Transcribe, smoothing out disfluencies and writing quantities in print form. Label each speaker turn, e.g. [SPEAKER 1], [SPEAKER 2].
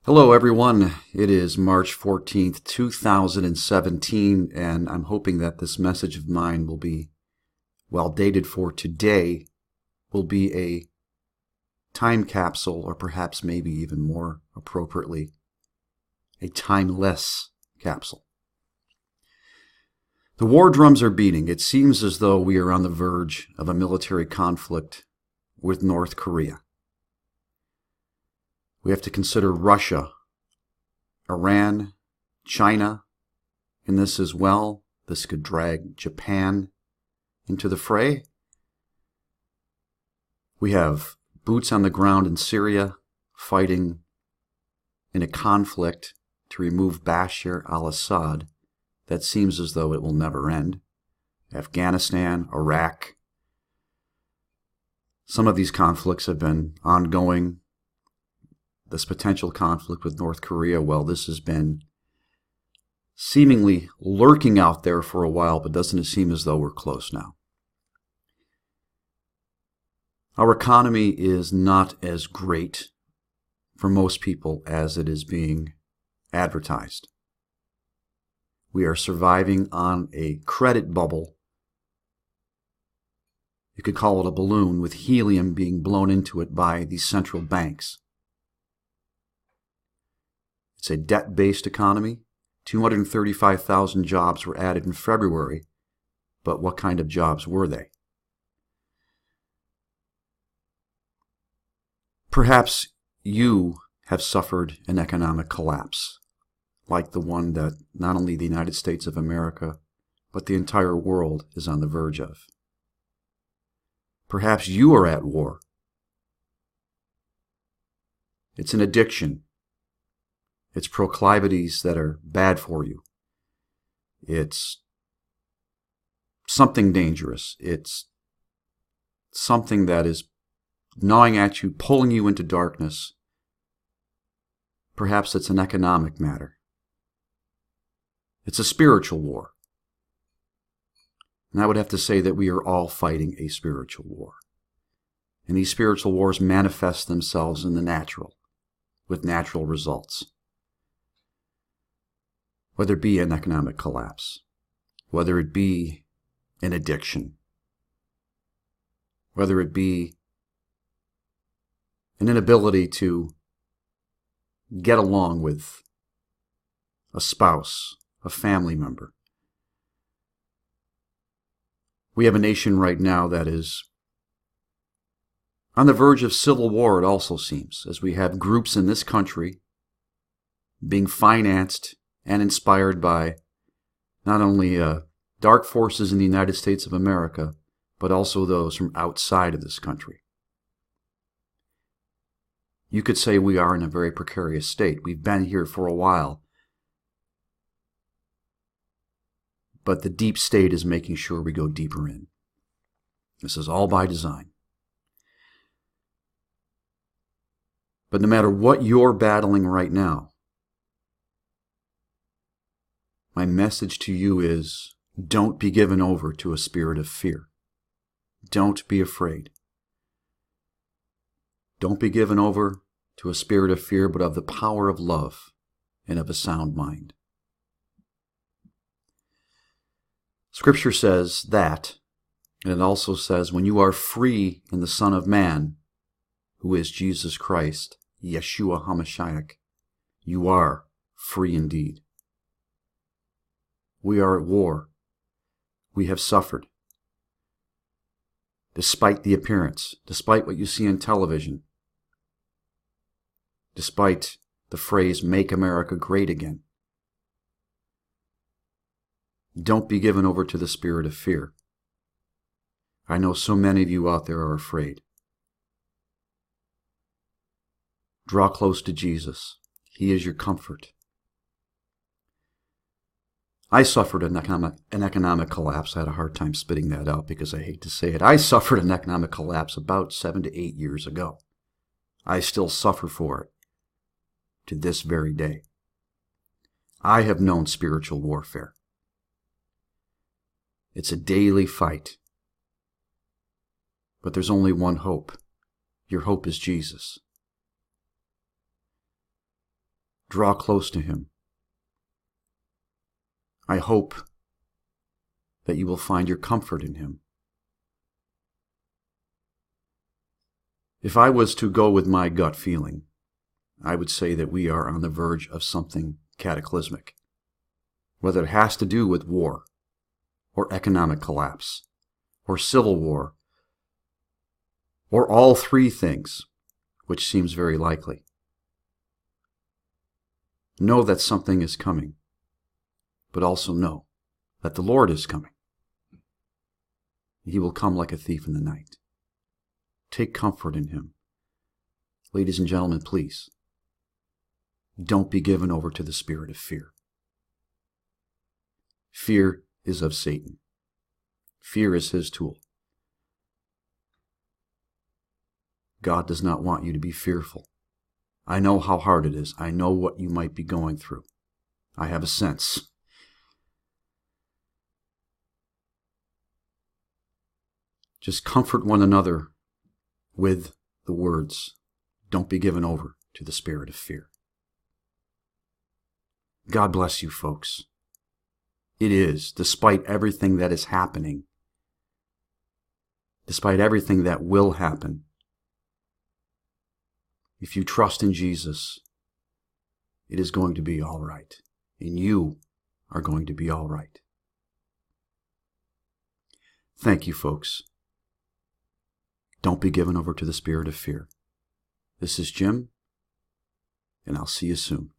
[SPEAKER 1] Hello, everyone. It is March 14th, 2017, and I'm hoping that this message of mine will be, well dated for today, will be a time capsule, or perhaps maybe even more appropriately, a timeless capsule. The war drums are beating. It seems as though we are on the verge of a military conflict with North Korea. We have to consider Russia, Iran, China in this as well. This could drag Japan into the fray. We have boots on the ground in Syria fighting in a conflict to remove Bashar al-Assad that seems as though it will never end. Afghanistan, Iraq. Some of these conflicts have been ongoing. This potential conflict with North Korea, well, this has been seemingly lurking out there for a while, but doesn't it seem as though we're close now? Our economy is not as great for most people as it is being advertised. We are surviving on a credit bubble. You could call it a balloon with helium being blown into it by the central banks. It's a debt-based economy. 235,000 jobs were added in February, but what kind of jobs were they? Perhaps you have suffered an economic collapse, like the one that not only the United States of America, but the entire world is on the verge of. Perhaps you are at war. It's an addiction. It's proclivities that are bad for you. It's something dangerous. It's something that is gnawing at you, pulling you into darkness. Perhaps it's an economic matter. It's a spiritual war. And I would have to say that we are all fighting a spiritual war. And these spiritual wars manifest themselves in the natural, with natural results. Whether it be an economic collapse, whether it be an addiction, whether it be an inability to get along with a spouse, a family member. We have a nation right now that is on the verge of civil war, it also seems, as we have groups in this country being financed and inspired by not only dark forces in the United States of America, but also those from outside of this country. You could say we are in a very precarious state. We've been here for a while. But the deep state is making sure we go deeper in. This is all by design. But no matter what you're battling right now, my message to you is, don't be given over to a spirit of fear. Don't be afraid. Don't be given over to a spirit of fear, but of the power of love and of a sound mind. Scripture says that, and it also says, when you are free in the Son of Man, who is Jesus Christ, Yeshua HaMashiach, you are free indeed. We are at war. We have suffered. Despite the appearance, despite what you see on television, despite the phrase, "Make America Great Again." Don't be given over to the spirit of fear. I know so many of you out there are afraid. Draw close to Jesus. He is your comfort. I suffered an economic collapse. I had a hard time spitting that out because I hate to say it. I suffered an economic collapse about 7 to 8 years ago. I still suffer for it to this very day. I have known spiritual warfare. It's a daily fight. But there's only one hope. Your hope is Jesus. Draw close to him. I hope that you will find your comfort in him. If I was to go with my gut feeling, I would say that we are on the verge of something cataclysmic, whether it has to do with war, or economic collapse, or civil war, or all three things, which seems very likely. Know that something is coming, but also know that the Lord is coming. He will come like a thief in the night. Take comfort in him. Ladies and gentlemen, please, don't be given over to the spirit of fear. Fear is of Satan. Fear is his tool. God does not want you to be fearful. I know how hard it is. I know what you might be going through. I have a sense. Just comfort one another with the words, don't be given over to the spirit of fear. God bless you, folks. It is, despite everything that is happening, despite everything that will happen, if you trust in Jesus, it is going to be all right. And you are going to be all right. Thank you, folks. Don't be given over to the spirit of fear. This is Jim, and I'll see you soon.